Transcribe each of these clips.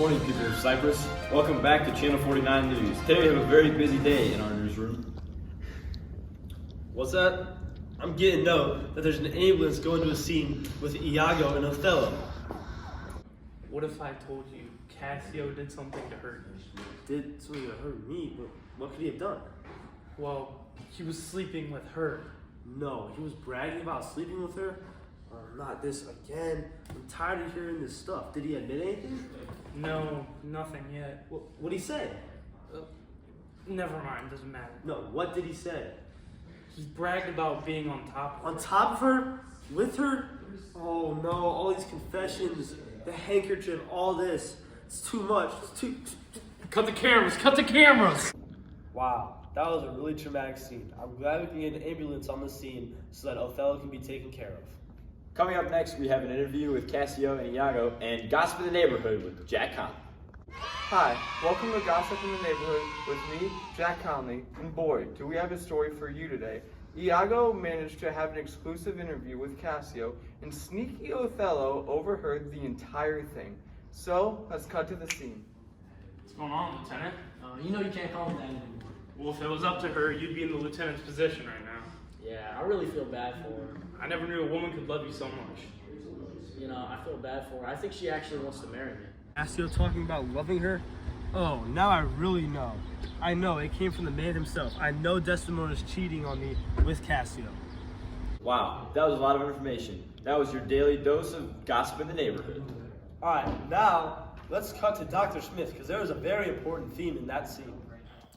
morning, people of Cyprus. Welcome back to Channel 49 News. Today we have a very busy day in our newsroom. What's that? I'm getting note that there's an ambulance going to a scene with Iago and Othello. What if I told you Cassio did something to hurt you? Did something that hurt me, but what could he have done? Well, he was sleeping with her. No, he was bragging about sleeping with her? Oh, not this again. I'm tired of hearing this stuff. Did he admit anything? No, nothing yet. What'd he say? Never mind, doesn't matter. No, what did he say? He bragged about being on top of On her. top of her? With her? Oh no, all these confessions, the handkerchief, all this. It's too much. It's too... Cut the cameras! Cut the cameras! Wow, that was a really traumatic scene. I'm glad we can get an ambulance on the scene so that Othello can be taken care of. Coming up next, we have an interview with Cassio and Iago and Gossip in the Neighborhood with Jack Conley. Hi, welcome to Gossip in the Neighborhood with me, Jack Conley, and boy, do we have a story for you today. Iago managed to have an exclusive interview with Cassio, and sneaky Othello overheard the entire thing. So, let's cut to the scene. What's going on, Lieutenant? You know you can't call him that anymore. Well, if it was up to her, you'd be in the lieutenant's position right now. Yeah, I really feel bad for her. I never knew a woman could love you so much. You know, I feel bad for her. I think she actually wants to marry me. Cassio talking about loving her? Oh, now I really know. I know, it came from the man himself. I know Desdemona's cheating on me with Cassio. Wow, that was a lot of information. That was your daily dose of Gossip in the Neighborhood. Alright, now let's cut to Dr. Smith because there was a very important theme in that scene.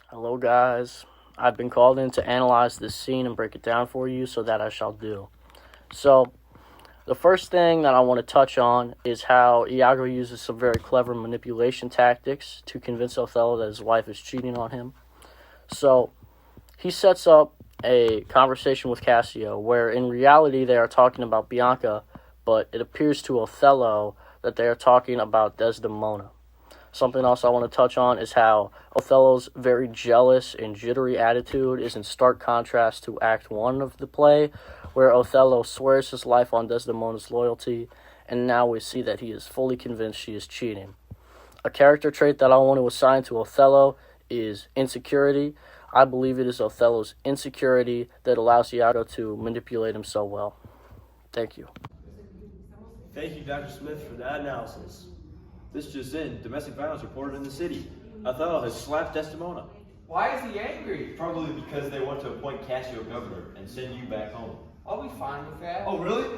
Hello guys, I've been called in to analyze this scene and break it down for you, so that I shall do. So, the first thing that I want to touch on is how Iago uses some very clever manipulation tactics to convince Othello that his wife is cheating on him. So, he sets up a conversation with Cassio where in reality they are talking about Bianca, but it appears to Othello that they are talking about Desdemona. Something else I want to touch on is how Othello's very jealous and jittery attitude is in stark contrast to Act 1 of the play, where Othello swears his life on Desdemona's loyalty, and now we see that he is fully convinced she is cheating. A character trait that I want to assign to Othello is insecurity. I believe it is Othello's insecurity that allows Iago to manipulate him so well. Thank you. Thank you, Dr. Smith, for that analysis. This just in, domestic violence reported in the city. Othello has slapped Desdemona. Why is he angry? Probably because they want to appoint Cassio governor and send you back home. I'll be fine with that. Oh, really?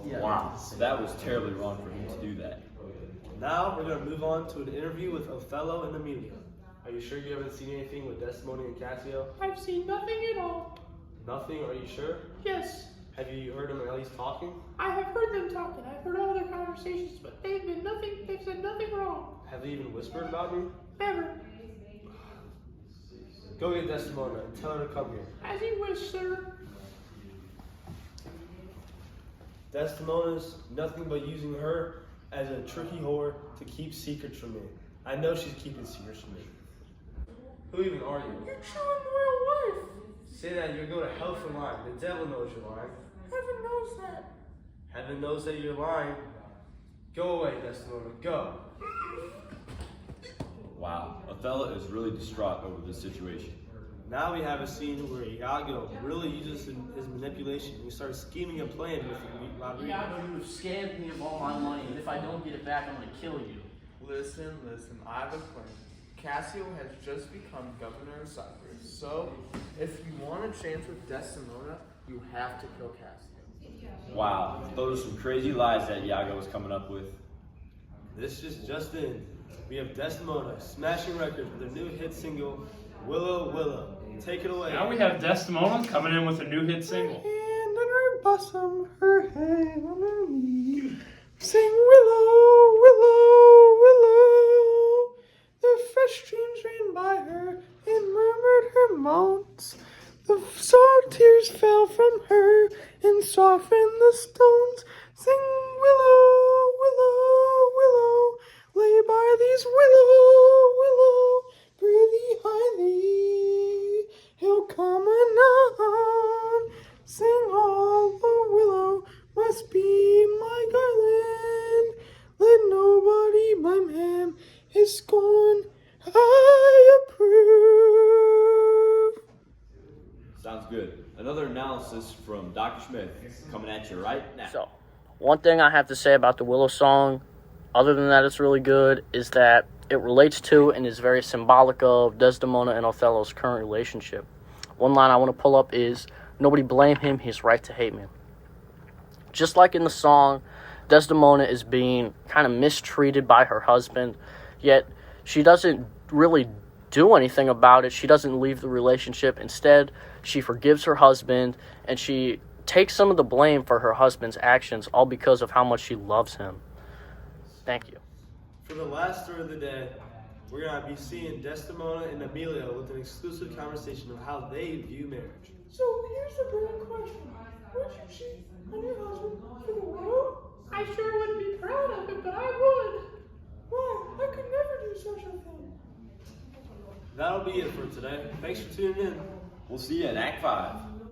Yeah. Wow, that was terribly wrong for him to do that. Now we're going to move on to an interview with Othello and Amelia. Are you sure you haven't seen anything with Desdemona and Cassio? I've seen nothing at all. Nothing? Are you sure? Yes, Have you heard them at least talking? I have heard them talking. I've heard all their conversations, but they've said nothing wrong. Have they even whispered about me? Ever. Go get Desdemona and tell her to come here. As you wish, sir. Desdemona's nothing but using her as a tricky whore to keep secrets from me. I know she's keeping secrets from me. Who even are you? Your true and loyal wife. Say that and you'll go to hell for lying. The devil knows you're lying. Heaven knows that. Heaven knows that you're lying. Go away, Desdemona. Go. Wow, Othello is really distraught over this situation. Now we have a scene where Iago really uses his manipulation. He starts scheming and playing with Rodrigo. Iago, you have scammed me of all my money, and if I don't get it back, I'm going to kill you. Listen, I have a plan. Cassio has just become governor of Cyprus, so if you want a chance with Desdemona, you have to kill Cassio. Wow, those are some crazy lies that Iago was coming up with. This just in. We have Desdemona smashing records with her new hit single, Willow, Willow. Take it away. Now we have Desdemona coming in with a new hit single. Hand on her bosom, her head on her knee. Sing willow, willow, willow. The fresh streams ran by her and murmured her moans. The soft tears fell from her and softened the stones. Sing willow, willow, willow. Lay by these willow, willow. Breathe behind thee. He'll come anon. Sing all the willow must be my garland. Let no his scorn I approve. Sounds good. Another analysis from Dr. Smith coming at you right now. So, one thing I have to say about the Willow song, other than that it's really good, is that it relates to and is very symbolic of Desdemona and Othello's current relationship. One line I want to pull up is, "Nobody blame him, he's right to hate me." Just like in the song, Desdemona is being kind of mistreated by her husband, yet she doesn't really do anything about it. She doesn't leave the relationship. Instead, she forgives her husband, and she takes some of the blame for her husband's actions, all because of how much she loves him. Thank you. For the last story of the day, we're going to be seeing Desdemona and Emilio with an exclusive conversation of how they view marriage. So here's the real question. Would you cheat on your husband for the world? I sure wouldn't be proud of it, but I would. Why? I could never do such a thing. That'll be it for today. Thanks for tuning in. We'll see you in Act 5.